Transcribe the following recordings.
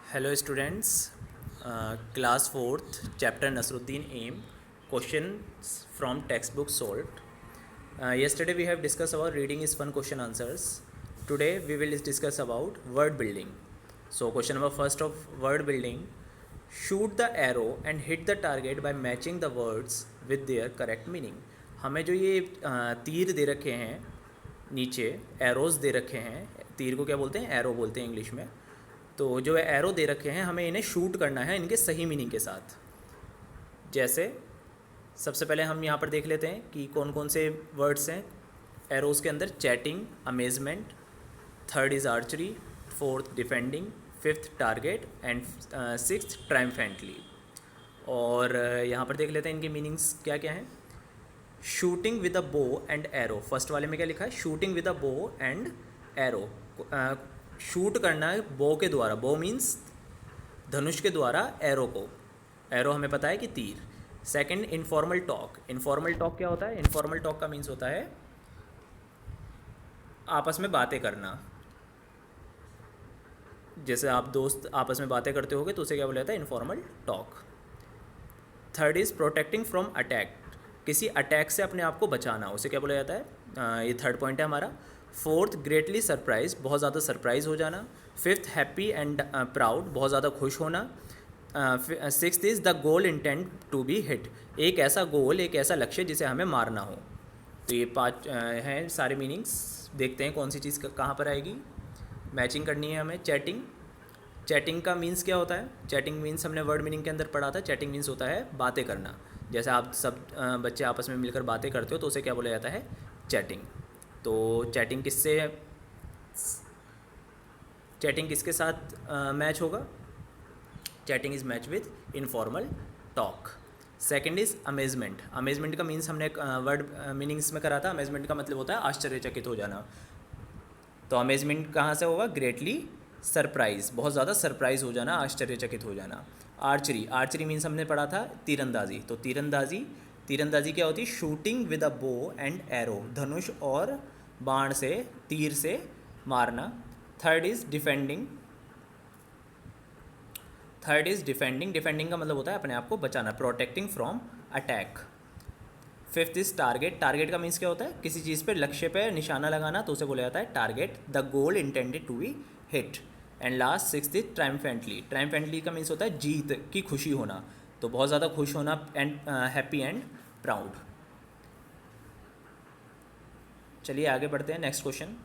Hello students, class 4th, chapter Nasruddin Aim, questions from textbook solved. Yesterday we have discussed about reading is fun question answers. Today we will discuss about word building. So question number first of word building, shoot the arrow and hit the target by matching the words with their correct meaning. हमें जो ये तीर दे रखे हैं नीचे arrows दे रखे हैं, तीर को क्या बोलते हैं, एरो बोलते हैं इंग्लिश में। तो जो एरो दे रखे हैं हमें इन्हें शूट करना है इनके सही मीनिंग के साथ। जैसे सबसे पहले हम यहाँ पर देख लेते हैं कि कौन कौन से वर्ड्स हैं एरोज़ के अंदर। Chatting, amazement, third is archery, fourth defending, fifth target and sixth triumphantly. और यहाँ पर देख लेते हैं इनके मीनिंग्स क्या क्या हैं। Shooting with a bow and arrow, first वाले में क्या लिखा है, shooting with a bow and arrow. Shoot करना है बो के द्वारा, बो मीन्स धनुष के द्वारा एरो को, एरो हमें पता है कि तीर। Second, informal talk. Informal talk क्या होता है, इनफॉर्मल टॉक का मीन्स होता है आपस में बातें करना। जैसे आप दोस्त आपस में बातें करते होगे तो उसे क्या बोला जाता है, informal talk. Third is protecting from attack, किसी अटैक से अपने आप को बचाना, उसे क्या बोला जाता है, ये थर्ड पॉइंट है हमारा। फोर्थ, ग्रेटली सरप्राइज, बहुत ज़्यादा सरप्राइज हो जाना। फिफ्थ, हैप्पी एंड प्राउड, बहुत ज़्यादा खुश होना। Sixth is the goal intent to be hit, एक ऐसा गोल, एक ऐसा लक्ष्य जिसे हमें मारना हो। तो ये पाँच हैं सारे मीनिंग्स। देखते हैं कौन सी चीज़ कहाँ पर आएगी। मैचिंग करनी है हमें। चैटिंग, चैटिंग का मीन्स क्या होता है, चैटिंग मीन्स हमने वर्ड मीनिंग के अंदर पढ़ा था। चैटिंग मीन्स होता है बातें करना। जैसे आप सब बच्चे आपस में मिलकर बातें करते हो तो उसे क्या बोला जाता है, चैटिंग। तो चैटिंग किसके साथ मैच होगा, chatting is match with informal talk. Second is amazement. Amazement का मीन्स हमने वर्ड मीनिंग्स में करा था। अमेजमेंट का मतलब होता है आश्चर्यचकित हो जाना। तो अमेजमेंट कहाँ से होगा, ग्रेटली सरप्राइज, बहुत ज़्यादा सरप्राइज हो जाना, आश्चर्यचकित हो जाना। आर्चरी, आर्चरी मीन्स हमने पढ़ा था तीरंदाजी। तो तीरंदाजी क्या होती है, shooting with a bow and arrow, धनुष और बाण से, तीर से मारना। थर्ड इज़ डिफेंडिंग, डिफेंडिंग का मतलब होता है अपने आप को बचाना, protecting from attack. Fifth is target, target का मीन्स क्या होता है, किसी चीज़ पे, लक्ष्य पे निशाना लगाना, तो उसे बोला जाता है target, the goal intended to be hit. And last sixth is triumphantly, triumphantly का मीन्स होता है जीत की खुशी होना, तो बहुत ज़्यादा खुश होना, एंड हैप्पी एंड प्राउड। चलिए आगे बढ़ते हैं, नेक्स्ट क्वेश्चन।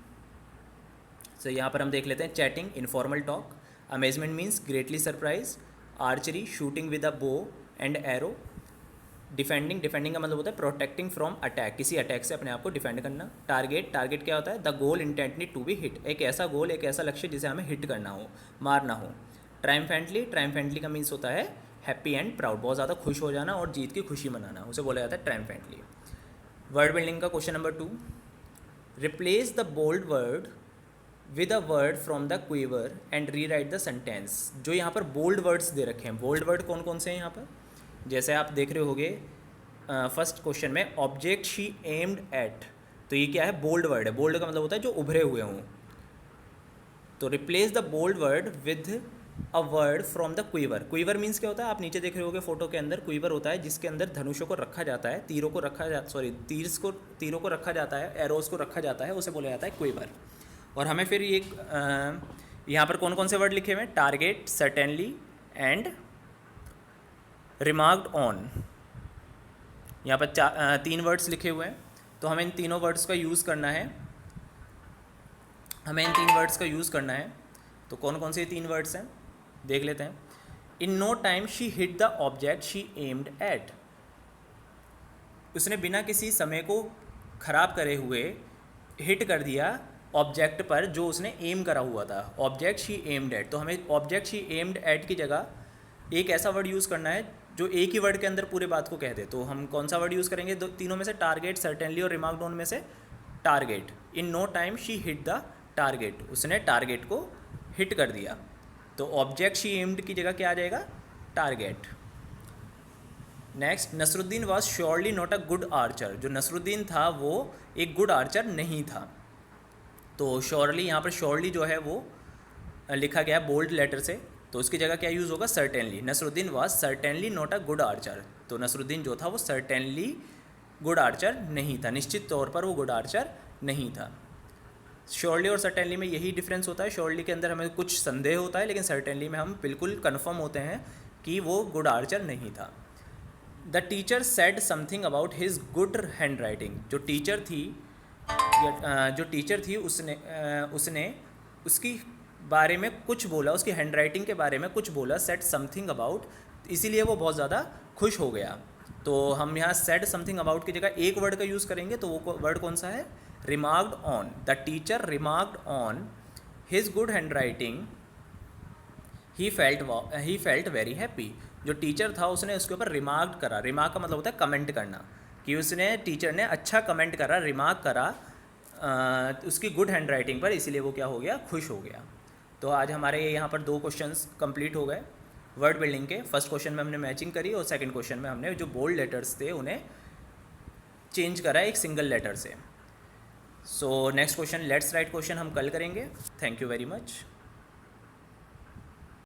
सो यहाँ पर हम देख लेते हैं chatting, informal talk. Amazement means greatly surprise. Archery, shooting with a bow and arrow. Defending का मतलब होता है प्रोटेक्टिंग फ्रॉम अटैक, किसी अटैक से अपने आप को डिफेंड करना। टारगेट क्या होता है, the goal intended to be hit, एक ऐसा गोल, एक ऐसा लक्ष्य जिसे हमें हिट करना हो, मारना हो। ट्रायम्फेंटली का मीन्स होता है हैप्पी एंड प्राउड, बहुत ज़्यादा खुश हो जाना और जीत की खुशी मनाना, उसे बोला जाता है ट्रायम्फेंटली। वर्ड बिल्डिंग का question number 2, replace the bold word with a word from the quiver and rewrite the sentence. जो यहाँ पर बोल्ड वर्ड्स दे रखे हैं, बोल्ड वर्ड कौन कौन से हैं यहाँ पर, जैसे आप देख रहे होगे फर्स्ट क्वेश्चन में, ऑब्जेक्ट शी एम्ड एट, तो ये क्या है, बोल्ड वर्ड है। बोल्ड का मतलब होता है जो उभरे हुए हों। तो replace the bold word with a word from the quiver. Quiver means क्या होता है, आप नीचे देख रहे होगे फोटो के अंदर, क्वीवर होता है जिसके अंदर धनुषों को रखा जाता है, तीरों को रखा जाता है, एरोज को रखा जाता है, उसे बोला जाता है क्वीवर। और हमें फिर ये यहाँ पर कौन कौन से वर्ड लिखे हुए हैं, target, certainly and remarked on. यहाँ पर 3 वर्ड्स लिखे हुए हैं, तो हमें इन तीनों वर्ड्स का यूज़ करना है, तो कौन कौन से 3 वर्ड्स हैं देख लेते हैं। In no time she hit the object she aimed at, उसने बिना किसी समय को खराब करे हुए हिट कर दिया ऑब्जेक्ट पर जो उसने एम करा हुआ था, ऑब्जेक्ट शी एम्ड एट। तो हमें ऑब्जेक्ट शी एम्ड एट की जगह एक ऐसा वर्ड यूज़ करना है जो एक ही वर्ड के अंदर पूरे बात को कह दे। तो हम कौन सा वर्ड यूज़ करेंगे, तीनों में से, टारगेट, सर्टेनली और रिमार्क्ड ऑन में से target. In no time she hit the target, उसने टारगेट को हिट कर दिया, तो ऑब्जेक्ट शी एम्ड की जगह क्या आ जाएगा, target. Next, Nasruddin was surely not a good archer, जो नसरुद्दीन था वो एक गुड आर्चर नहीं था। तो श्योरली, यहाँ पर श्योरली जो है वो लिखा गया बोल्ड लेटर से, तो उसकी जगह क्या यूज़ होगा, certainly. Nasruddin was certainly not a good archer, तो नसरुद्दीन जो था वो सर्टेनली गुड आर्चर नहीं था, निश्चित तौर पर वो गुड आर्चर नहीं था। श्योरली और सर्टेनली में यही डिफरेंस होता है, श्योरली के अंदर हमें कुछ संदेह होता है, लेकिन सर्टेनली में हम बिल्कुल कन्फर्म होते हैं कि वो गुड आर्चर नहीं था। The teacher said something about his good hand writing, जो टीचर थी उसने उसकी बारे में कुछ बोला, उसकी हैंड राइटिंग के बारे में कुछ बोला, सेड समथिंग अबाउट, इसीलिए वो बहुत ज़्यादा खुश हो गया। तो हम यहाँ सेड समथिंग अबाउट की जगह एक वर्ड का यूज़ करेंगे, तो वो वर्ड कौन सा है, remarked on. The teacher remarked on his good hand writing, he felt very happy. जो टीचर था उसने उसके ऊपर रिमार्क करा, रिमार्क का मतलब होता है कमेंट करना, कि उसने टीचर ने अच्छा कमेंट करा, रिमार्क करा उसकी गुड हैंड राइटिंग पर, इसीलिए वो क्या हो गया, खुश हो गया। तो आज हमारे यहाँ पर 2 क्वेश्चंस कंप्लीट हो गए वर्ड बिल्डिंग के। फर्स्ट क्वेश्चन में हमने मैचिंग करी और सेकंड क्वेश्चन में हमने जो बोल्ड लेटर्स थे उन्हें चेंज करा एक सिंगल लेटर से। So next question, let's write question हम कल करेंगे। Thank you very much.